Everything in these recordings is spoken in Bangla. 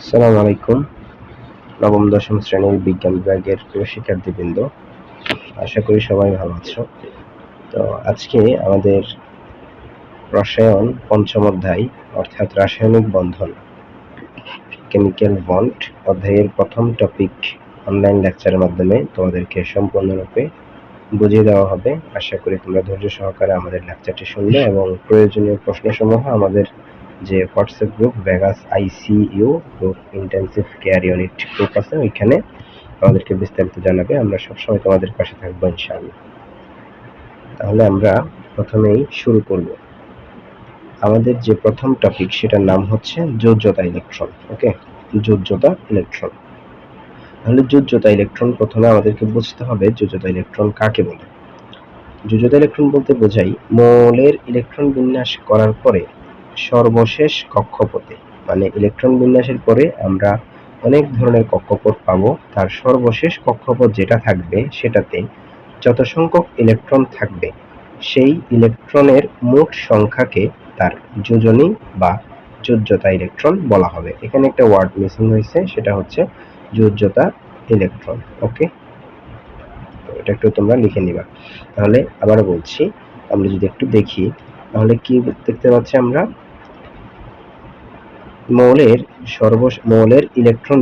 আসসালামু আলাইকুম। নবম দশম শ্রেণীর বিজ্ঞান বিভাগের প্রিয় শিক্ষার্থীবৃন্দ, আশা করি সবাই ভালো আছো। তো আজকে আমাদের রসায়ন পঞ্চম অধ্যায় অর্থাৎ রাসায়নিক বন্ধন কেমিক্যাল বন্ড অধ্যায়ের প্রথম টপিক অনলাইন লেকচারের মাধ্যমে তোমাদেরকে সম্পূর্ণরূপে বুঝিয়ে দেওয়া হবে। আশা করি তোমরা ধৈর্য সহকারে আমাদের লেকচারটি শুনবে এবং প্রয়োজনীয় প্রশ্নসমূহ আমাদের যে WhatsApp group Vegas ICU group intensive care unit group আছে, ওইখানে আমাদেরকে বিস্তারিত জানাবে। আমরা সবসময় তোমাদের পাশে থাকবো ইনশাআল্লাহ। তাহলে আমরা প্রথমেই শুরু করব। আমাদের যে প্রথম টপিক সেটার নাম হচ্ছে যোজ্যতা ইলেকট্রন। ওকে, যোজ্যতা ইলেকট্রন। তাহলে যোজ্যতা ইলেকট্রন প্রথমে আমাদেরকে বুঝতে হবে যোজ্যতা ইলেকট্রন কাকে বলে। যোজ্যতা ইলেকট্রন বলতে বোঝাই মৌলের ইলেকট্রন বিন্যাস করার পরে সর্বশেষ কক্ষপথে, মানে ইলেকট্রন বিন্যাসের পরে আমরা অনেক ধরনের কক্ষপথ পাবো, তার সর্বশেষ কক্ষপথ যেটা থাকবে সেটাতে যত সংখ্যক ইলেকট্রন থাকবে সেই ইলেকট্রনের মোট সংখ্যাকে তার যোজনী বা যোজ্যতা ইলেকট্রন বলা হবে। এখানে একটা ওয়ার্ড মিসিং হয়েছে, সেটা হচ্ছে যোজ্যতা ইলেকট্রন। ওকে, এটা একটু তোমরা লিখে নিবা। তাহলে আবার বলছি, আমরা যদি একটু দেখি তাহলে কি দেখতে পাচ্ছি আমরা, মৌলের ইলেকট্রন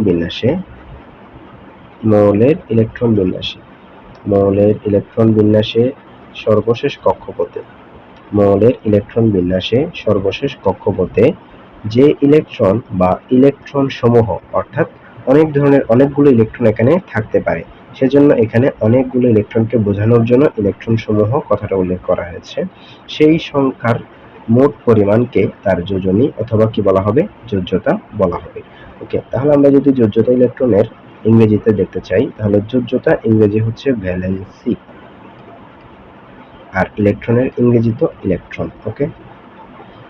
বিন্যাসে সর্বশেষ কক্ষপথে যে ইলেকট্রন বা ইলেকট্রন সমূহ, অর্থাৎ অনেকগুলো ইলেকট্রন এখানে থাকতে পারে, সেজন্য এখানে অনেকগুলো ইলেকট্রনকে বোঝানোর জন্য ইলেকট্রন সমূহ কথাটা উল্লেখ করা হয়েছে। সেই সংখ্যার মোট পরিমাণকে তার যোজনী অথবা কি বলা হবে, যোজ্যতা বলা হবে। ওকে, তাহলে আমরা যদি যোজ্যতা ইলেকট্রনের ইংরেজিতে দেখতে চাই, তাহলে যোজ্যতা ইংরেজি হচ্ছে ভ্যালেন্সি, আর ইলেকট্রনের ইংরেজি তো ইলেকট্রন। ওকে,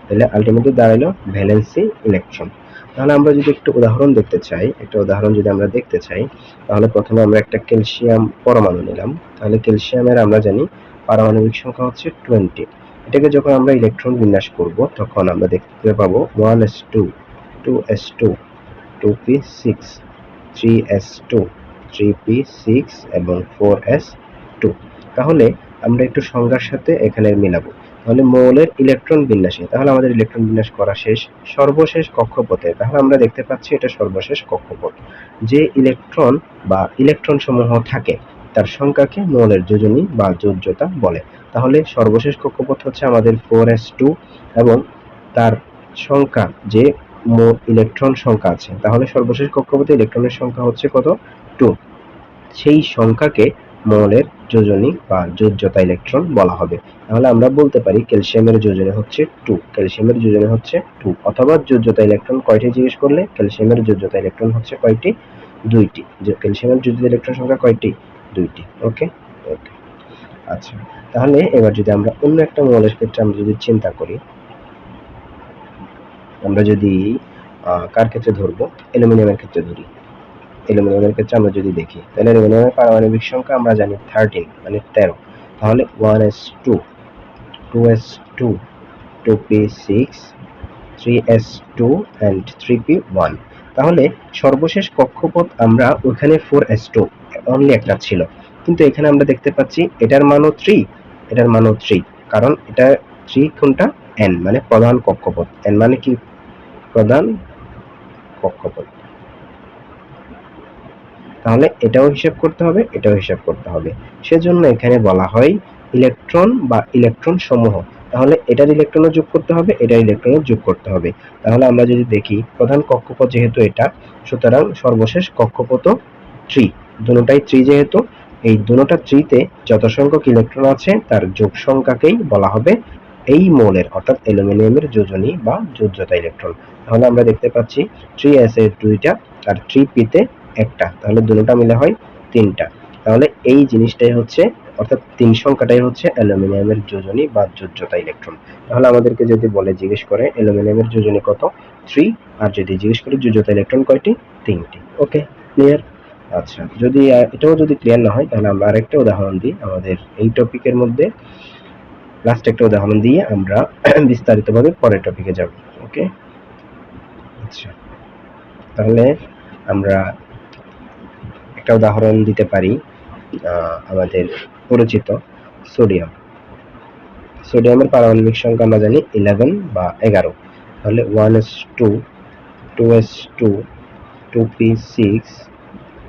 তাহলে আলটিমেটলি দাঁড়ালো ভ্যালেন্সি ইলেকট্রন। তাহলে আমরা যদি একটা উদাহরণ দেখতে চাই, তাহলে প্রথমে আমরা একটা ক্যালসিয়াম পরমাণু নিলাম। তাহলে ক্যালসিয়ামের আমরা জানি পারমাণবিক সংখ্যা হচ্ছে 20। এটাকে যখন আমরা ইলেকট্রন বিন্যাস করব তখন আমরা দেখতে পাবো 1s2, 2s2, 2p6, 3s2, 3p6 এবং 4s2। তাহলে আমরা একটু সংজ্ঞার সাথে এখানে মিলাবো। তাহলে মৌলের ইলেকট্রন বিন্যাসে, তাহলে আমাদের ইলেকট্রন বিন্যাস করা শেষ, সর্বশেষ কক্ষপথে, তাহলে আমরা দেখতে পাচ্ছি এটা সর্বশেষ কক্ষপথ। যে ইলেকট্রন বা ইলেকট্রন সমূহ থাকে তার সংখ্যাকে মৌলের যোজনী বা যোজ্যতা বলে। তাহলে সর্বশেষ কক্ষপথ হচ্ছে আমাদের 4s2 এবং তার সংখ্যা যে ইলেকট্রন সংখ্যা আছে, তাহলে সর্বশেষ কক্ষপথে ইলেকট্রনের সংখ্যা হচ্ছে কত, 2। সেই সংখ্যাকে মৌলের যোজনী বা যোজ্যতা ইলেকট্রন বলা হবে। তাহলে আমরা বলতে পারি ক্যালসিয়ামের যোজনী হচ্ছে 2, অথবা যোজ্যতা ইলেকট্রন কয়টি জিজ্ঞেস করলে, ক্যালসিয়ামের যোজ্যতা ইলেকট্রন হচ্ছে কয়টি, 2টি। ক্যালসিয়ামের যোজ্যতা ইলেকট্রন সংখ্যা কয়টি, 2টি। ওকে, ওকে, আচ্ছা। তাহলে এবার যদি আমরা অন্য একটা মৌলের ক্ষেত্রে আমরা যদি চিন্তা করি, আমরা যদি কার ক্ষেত্রে ধরবো, অ্যালুমিনিয়ামের ক্ষেত্রে ধরি। অ্যালুমিনিয়ামের ক্ষেত্রে আমরা যদি দেখি, তাহলে অ্যালুমিনিয়ামের পারমাণবিক সংখ্যা আমরা জানি 13, মানে 13। তাহলে 1s2, 2s2, 2p6, 3s2 and 3p1। তাহলে সর্বশেষ কক্ষপথ আমরা ওখানে 4s2 অনলি একটা ছিল, কিন্তু এখানে আমরা দেখতে পাচ্ছি এটার মানও 3, কারণ এটা 3 কোনটা, n মানে প্রধান কক্ষপথ। n মানে কি, প্রধান কক্ষপথ। তাহলে এটাও হিসাব করতে হবে, এটাও হিসাব করতে হবে, সেজন্য এখানে বলা হয় ইলেকট্রন বা ইলেকট্রন সমূহ। তাহলে এটার ইলেকট্রনও যোগ করতে হবে, এটার ইলেকট্রনও যোগ করতে হবে। তাহলে আমরা যদি দেখি প্রধান কক্ষপথ যেহেতু এটা, সুতরাং সর্বশেষ কক্ষপথ 3, দুটোটাই 3 যেহেতু, এই দুটোটা 3 তে যত সংখ্যক ইলেকট্রন আছে তার যোগ সংখ্যাকেই বলা হবে এই মৌলের অর্থাৎ অ্যালুমিনিয়ামের যোজনী বা যোজ্যতা ইলেকট্রন। তাহলে আমরা দেখতে পাচ্ছি 3s এর 2টা আর 3p তে একটা, তাহলে দুটোটা মিলে হয় 3টা। তাহলে এই জিনিসটাই হচ্ছে, অর্থাৎ 3 সংখ্যাটাই হচ্ছে অ্যালুমিনিয়ামের যোজনী বা যোজ্যতা ইলেকট্রন। তাহলে আমাদেরকে যদি বলে জিজ্ঞেস করে অ্যালুমিনিয়ামের যোজনী কত, 3, আর যদি জিজ্ঞেস করে যোজ্যতা ইলেকট্রন কয়টি, 3টি। ওকে, ক্লিয়ার? আচ্ছা, যদি এটাও যদি ক্লিয়ার না হয় তাহলে আমরা আরেকটা উদাহরণ দিই আমাদের এই টপিকের মধ্যে। লাস্ট একটা উদাহরণ দিয়ে আমরা বিস্তারিতভাবে পরের টপিকে যাব। ওকে, আচ্ছা। তাহলে আমরা একটা উদাহরণ দিতে পারি, আমাদের পরিচিত সোডিয়াম। সোডিয়ামের পারমাণবিক সংখ্যা আমরা জানি 11 বা 11। তাহলে 1s2, 2s2, 2p6,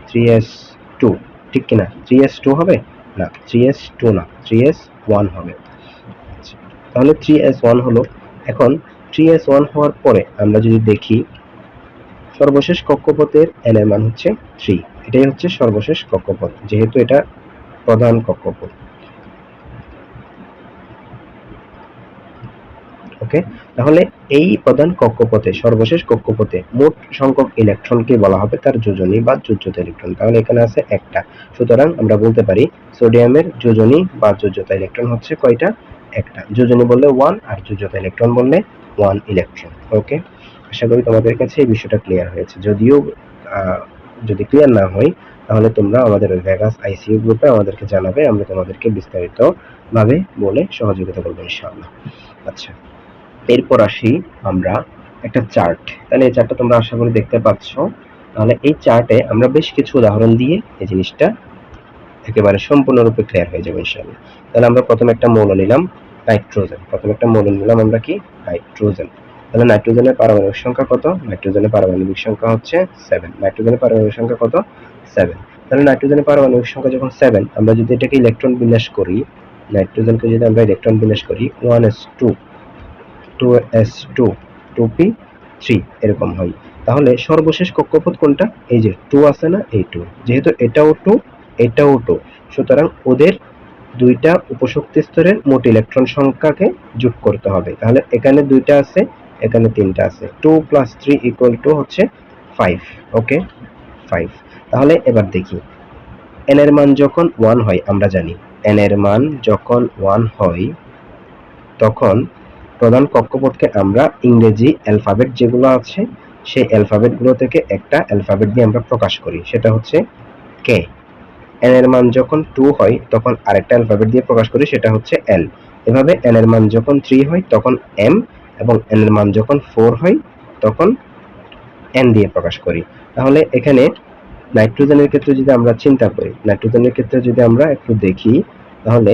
3s2, ঠিক কিনা? 3s2 হবে না, 3s2 না, 3s1 হবে। তাহলে 3s1 হলো। এখন 3s1 হওয়ার পরে আমরা যদি দেখি সর্বশেষ কক্ষপথের n এর মান হচ্ছে 3। এটাই হচ্ছে সর্বশেষ কক্ষপথ, যেহেতু এটা প্রধান কক্ষপথ। ওকে, তাহলে এই প্রধান কক্ষপথে, সর্বশেষ কক্ষপথে মোট সংখ্যক ইলেকট্রনকে বলা হবে তার যোজনী বা যোজ্যতা ইলেকট্রন। তাহলে এখানে আছে একটা, সুতরাং আমরা বলতে পারি সোডিয়ামের যোজনী বা যোজ্যতা ইলেকট্রন হচ্ছে কয়টা? একটা। যোজনী বললে 1 আর যোজ্যতা ইলেকট্রন বললে 1 ইলেকট্রন। ওকে, আশা করি তোমাদের কাছে এই বিষয়টা ক্লিয়ার হয়েছে। যদিও যদি ক্লিয়ার না হয় তাহলে তোমরা আমাদের ওই ভেগাস আইসিইউ গ্রুপে আমাদেরকে জানাবে, আমরা তোমাদেরকে বিস্তারিত ভাবে বলে সহযোগিতা করবো ইনশাআল্লাহ। আচ্ছা, এরপর আসি আমরা একটা চার্ট। তাহলে এই চার্টটা তোমরা আশা করি দেখতে পাচ্ছ। তাহলে এই চার্টে আমরা বেশ কিছু উদাহরণ দিয়ে এই জিনিসটা একেবারে সম্পূর্ণরূপে ক্লিয়ার হয়ে যাবে ইনশাআল্লাহ। তাহলে আমরা প্রথমে একটা মৌল নিলাম নাইট্রোজেন। প্রথমে একটা মৌল নিলাম আমরা কি? নাইট্রোজেন। তাহলে নাইট্রোজেনের পারমাণবিক সংখ্যা কত? নাইট্রোজেনের পারমাণবিক সংখ্যা হচ্ছে 7। নাইট্রোজেনের পারমাণবিক সংখ্যা কত? 7। তাহলে নাইট্রোজেনের পারমাণবিক সংখ্যা যখন 7, আমরা যদি এটাকে ইলেকট্রন বিন্যাস করি, নাইট্রোজেনকে যদি আমরা ইলেকট্রন বিন্যাস করি 1s2, 2s2, 2p3 এরকম হয়। তাহলে সর্বশেষ কক্ষপথ কোনটা? এই যে 2 আছে না, এই 2। যেহেতু এটাও 2, এটাও 2, সুতরাং ওদের দুইটা উপশক্তি স্তরের মোট ইলেকট্রন সংখ্যাকে যোগ করতে হবে। তাহলে এখানে দুইটা আছে, এখানে তিনটা আছে। 2 + 3 = হচ্ছে 5। ওকে, 5। তাহলে এবার দেখি n এর মান যখন 1 হয়, আমরা জানি n এর মান যখন 1 হয় তখন প্রধান কক্ষপথকে আমরা ইংরেজি অ্যালফাবেট যেগুলো আছে সেই অ্যালফাবেট গুলো থেকে একটা অ্যালফাবেট দিয়ে আমরা প্রকাশ করি, সেটা হচ্ছে কে। n এর মান যখন 2 হয় তখন আরেকটা অ্যালফাবেট দিয়ে প্রকাশ করি, সেটা হচ্ছে l। এভাবে n এর মান যখন 3 হয় তখন m, এবং n এর মান যখন 4 হয় তখন n দিয়ে প্রকাশ করি। তাহলে এখানে নাইট্রোজেনের ক্ষেত্রে যদি আমরা চিন্তা করি, নাইট্রোজেনের ক্ষেত্রে যদি আমরা একটু দেখি, তাহলে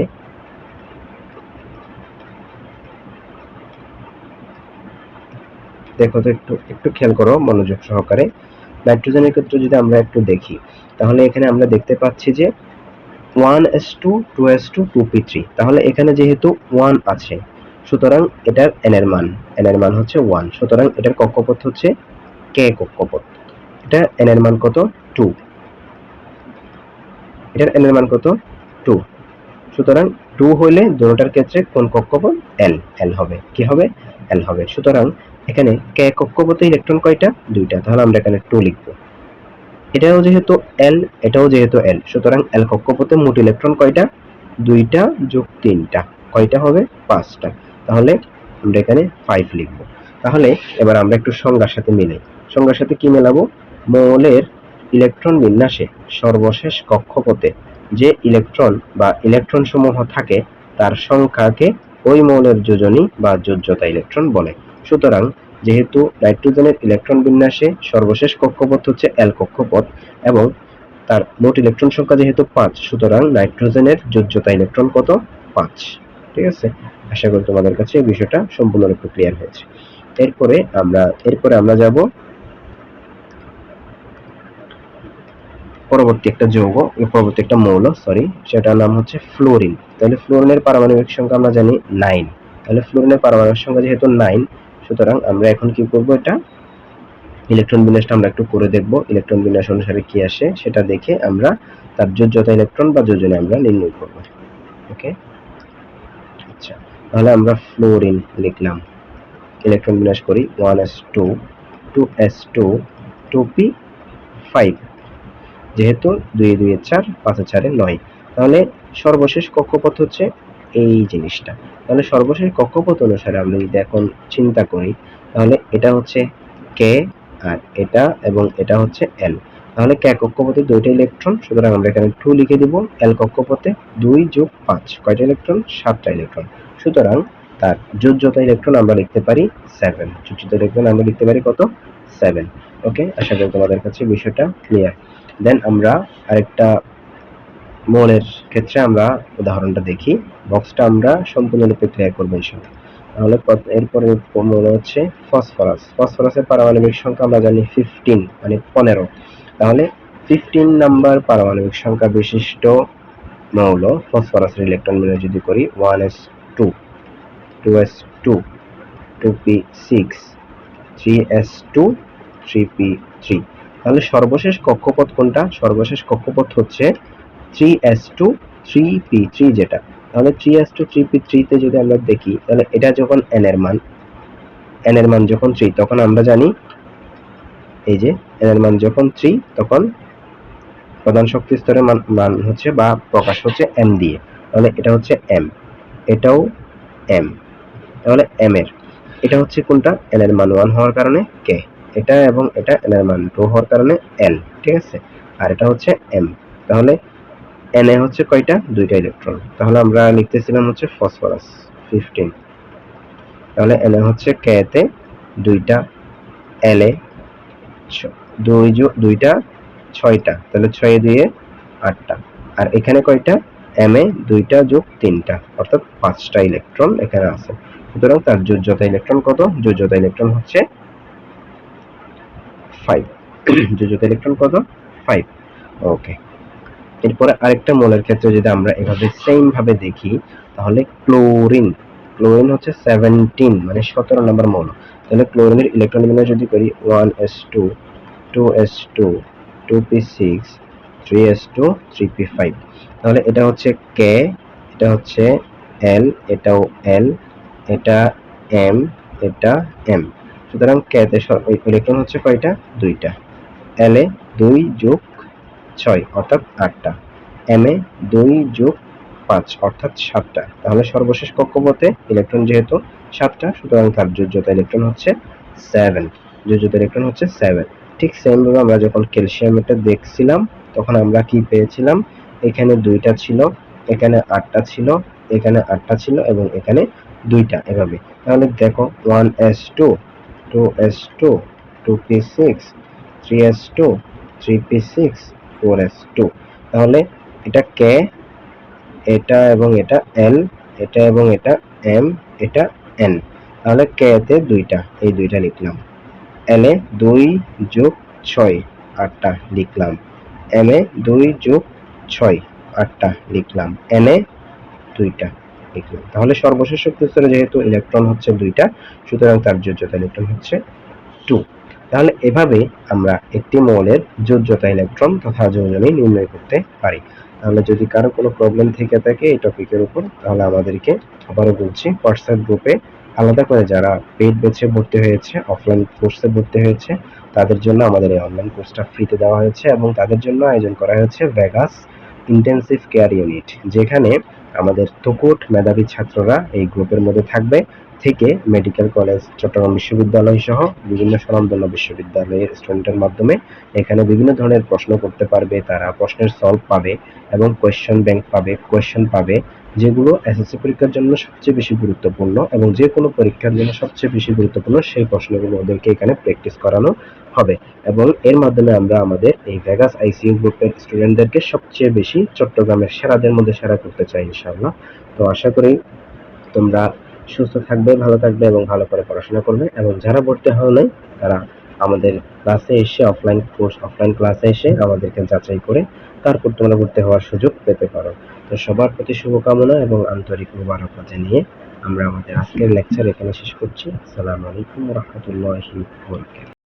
দেখো তো, একটু খেয়াল করো মনোযোগ সহকারে। নাইট্রোজেনের ক্ষেত্রে যদি আমরা একটু দেখি, তাহলে এখানে আমরা দেখতে পাচ্ছি যে 1s2, 2s2, 2p3। তাহলে এখানে যেহেতু 1 আছে, সুতরাং এটার n এর মান হচ্ছে 1। সুতরাং এটার কক্ষপথ হচ্ছে k কক্ষপথ। এটা n এর মান কত? 2। এটার n এর মান কত? 2। সুতরাং 2 হইলে দুটোটার ক্ষেত্রে কোন কক্ষপথ? l হবে। কি হবে? l হবে। সুতরাং এখানে k কক্ষপথে ইলেকট্রন কয়টা? দুইটা। তাহলে আমরা এখানে 2 লিখব। এটাও যেহেতু l, এটাও যেহেতু l, সুতরাং l কক্ষপথে মোট ইলেকট্রন কয়টা? দুইটা যোগ তিনটা, কয়টা হবে? 5টা। তাহলে আমরা এখানে 5 লিখব। তাহলে এবার আমরা একটু সংজ্ঞার সাথে মিলাই। সংজ্ঞার সাথে কি মেলাবো? মৌলের ইলেকট্রন বিন্যাসে সর্বশেষ কক্ষপথে যে ইলেকট্রন বা ইলেকট্রন সমূহ থাকে তার সংখ্যাকে ওই মৌলের যোজনী বা যোজ্যতা ইলেকট্রন বলে। সুতরাং যেহেতু নাইট্রোজেনের ইলেকট্রন বিন্যাসে সর্বশেষ কক্ষপথ হচ্ছে l কক্ষপথ এবং তার মোট ইলেকট্রন সংখ্যা যেহেতু 5, সুতরাং নাইট্রোজেনের যোজ্যতা ইলেকট্রন কত? 5। ঠিক আছে, আশা করি তোমাদের কাছে এই বিষয়টা সম্পূর্ণরূপে ক্লিয়ার হয়েছে। এরপরে আমরা যাব পরবর্তী একটা যৌগ, পরবর্তী একটা মৌল, সেটার নাম হচ্ছে ফ্লোরিন। তাহলে ফ্লোরিনের পারমাণবিক সংখ্যা আমরা জানি 9। তাহলে ফ্লোরিনের পারমাণবিক সংখ্যা যেহেতু 9, সুতরাং আমরা এখন কি করব? এটা ইলেকট্রন বিন্যাসটা আমরা একটু করে দেখব। ইলেকট্রন বিন্যাস অনুসারে কি আসে সেটা দেখে আমরা তার যোজ্যতা ইলেকট্রন বা যোজনী আমরা নির্ণয় করব। ওকে, আচ্ছা, তাহলে আমরা ফ্লোরিন লিখলাম। ইলেকট্রন বিন্যাস করি 1s2, 2s2, 2p5। যেহেতু 2 2 4, 5 4 9, তাহলে সর্বশেষ কক্ষপথ হচ্ছে এই জিনিসটা। তাহলে সর্বশেষ কক্ষপথ অনুসারে আমরা যদি এখন চিন্তা করি, তাহলে এটা হচ্ছে k আর এটা এবং এটা হচ্ছে l। তাহলে k কক্ষপথে দুইটা ইলেকট্রন, সুতরাং আমরা এখানে 2 লিখে দিব। l কক্ষপথে 2 যোগ 5, কয়টা ইলেকট্রন? 7টা ইলেকট্রন। সুতরাং তার যোজ্যতা ইলেকট্রন আমরা লিখতে পারি 7। যোজ্যতা ইলেকট্রন আমরা লিখতে পারি কত? 7। ওকে, আশা করি তোমাদের কাছে বিষয়টা ক্লিয়ার। দেন আমরা আরেকটা মৌলের ক্ষেত্রে আমরা উদাহরণটা দেখি। বক্সটা আমরা সম্পূর্ণরূপে ক্লিয়ার করবো ইনশাআল্লাহ। তাহলে এরপরে মৌল হচ্ছে ফসফরাস। ফসফরাসের পারমাণবিক সংখ্যা আমরা জানি 15, মানে 15। তাহলে 15 নাম্বার পারমাণবিক সংখ্যা বিশিষ্ট মৌল ফসফরাসের ইলেকট্রন বিন্যাস যদি করি 1s2, 2s2, 2p6, 3s2, 3p3। তাহলে সর্বশেষ কক্ষপথ কোনটা? সর্বশেষ কক্ষপথ হচ্ছে 3s2, 3p3 যেটা। তাহলে 3s2, 3p3 তে যদি আমরা দেখি, তাহলে এটা যখন n এর মান যখন 3, তখন আমরা জানি এই যে n এর মান যখন 3, তখন প্রধান শক্তি স্তরের মান হচ্ছে বা প্রকাশ হচ্ছে m দিয়ে। তাহলে এটা হচ্ছে m, এটাও m। তাহলে m এর এটা হচ্ছে কোনটা? n এর মান 1 হওয়ার কারণে k, এটা এবং এটা n এর মান 2 হওয়ার কারণে l, ঠিক আছে? আর এটা হচ্ছে m। তাহলে n এ হচ্ছে কয়টা? 2টা ইলেকট্রন। তাহলে আমরা লিখতেছিলাম হচ্ছে ফসফরাস 15। তাহলে n এ হচ্ছে k তে 2টা, l এ 2টা 6টা, তাহলে 6 এ 2 এ 8টা। আর এখানে কয়টা? m এ 2টা যোগ 3টা, অর্থাৎ 5টা ইলেকট্রন এখানে আছে। সুতরাং তার যোজ্যতা ইলেকট্রন কত? যোজ্যতা ইলেকট্রন হচ্ছে 5। যোজ্যতা ইলেকট্রন কত? 5। ওকে, এরপরে আরেকটা মৌলের ক্ষেত্রে যদি আমরা এভাবে সেম ভাবে দেখি, তাহলে ক্লোরিন। ক্লোরিন হচ্ছে 17, মানে 17 নম্বর মৌল। তাহলে ক্লোরিনের ইলেকট্রন বিন্যাস যদি করি 1s2, 2s2, 2p6, 3s2, 3p5। তাহলে এটা হচ্ছে k, এটা হচ্ছে l, এটাও l, এটা m, এটা m। সুতরাং k তে ইলেকট্রন হচ্ছে কয়টা? 2টা। l এ 2 যোগ 6 অর্থাৎ 8টা, m এ 2 যোগ 5 অর্থাৎ 7টা। তাহলে সর্বশেষ কক্ষপথে ইলেকট্রন যেহেতু 7টা, সুতরাং তার যোজ্যতা ইলেকট্রন হচ্ছে 7। যোজ্যতা ইলেকট্রন হচ্ছে 7। ঠিক সেম ভাবে আমরা যখন ক্যালসিয়ামটা দেখছিলাম, তখন আমরা কি পেয়েছিলাম? এখানে 2টা ছিল, এখানে 8টা ছিল, এখানে 8টা ছিল এবং এখানে 2টা, এভাবে। তাহলে দেখো 1s2, 2s2, 2p6, 3s2, 3p6, 4s2। তাহলে এটা k, এটা এবং এটা l, এটা এবং এটা m, এটা n। তাহলে k তে 2টা, এই 2টা লিখলাম। l এ 2 যোগ 6 8টা লিখলাম। m এ 2 যোগ 6 8টা লিখলাম। n এ 2টা লিখলাম। তাহলে সর্বশেষ শক্তি স্তরে যেহেতু ইলেকট্রন হচ্ছে 2টা, সুতরাং তার যোজ্যতা ইলেকট্রন হচ্ছে 2। তাহলে এভাবে আমরা একটি মৌলের যোজ্যতা ইলেকট্রন তথা যোজনী নির্ণয় করতে পারি। তাহলে যদি কারো কোনো প্রবলেম থেকে থাকে এই টপিকের উপর, তাহলে আমাদেরকে, আবারও বলছি, হোয়াটসঅ্যাপ গ্রুপে আলাদা করে যারা পেইড ব্যাচে ভর্তি হয়েছে, অফলাইন কোর্সে ভর্তি হয়েছে, তাদের জন্য আমাদের এই অনলাইন কোর্সটা ফ্রিতে দেওয়া হয়েছে এবং তাদের জন্য আয়োজন করা হয়েছে ভেগাস ইন্টেন্সিভ কেয়ার ইউনিট, যেখানে আমাদের তুকুট মেধাবী ছাত্ররা এই গ্রুপের মধ্যে থাকবে, থেকে মেডিকেল কলেজ, চট্টগ্রাম বিশ্ববিদ্যালয় সহ বিভিন্ন স্বনামধন্য বিশ্ববিদ্যালয়ের স্টুডেন্টের মাধ্যমে এখানে বিভিন্ন ধরনের প্রশ্ন করতে পারবে। তারা প্রশ্নের সলভ পাবে এবং কোয়েশ্চেন ব্যাংক পাবে, কোয়েশ্চেন পাবে, যেগুলো এসএসসি পরীক্ষার জন্য সবচেয়ে বেশি গুরুত্বপূর্ণ এবং যে কোনো পরীক্ষার জন্য সবচেয়ে বেশি গুরুত্বপূর্ণ সেই প্রশ্নগুলো ওদেরকে এখানে প্র্যাকটিস করানো হবে। এবং এর মাধ্যমে আমরা আমাদের এই ভেগাস আইসিইউ গ্রুপের স্টুডেন্টদেরকে সবচেয়ে বেশি চট্টগ্রামের সেরাদের মধ্যে সেরা করতে চাই ইনশাআল্লাহ। তো আশা করি তোমরা সুস্থ থাকবে, ভালো থাকবে এবং ভালো করে পড়াশোনা করবে। এবং যারা ভর্তি হও নাই, তারা আমাদের ক্লাসে এসে, অফলাইন ক্লাসে এসে আমাদেরকে যাচাই করে তারপর তোমরা ভর্তি হওয়ার সুযোগ পেতে পারো। তো সবার প্রতি শুভকামনা এবং আন্তরিক মোবারকবাদ জানিয়ে আমরা আমাদের আজকের লেকচার এখানে শেষ করছি। আসসালামু আলাইকুম ওয়া রাহমাতুল্লাহি ওয়া বারাকাতুহু।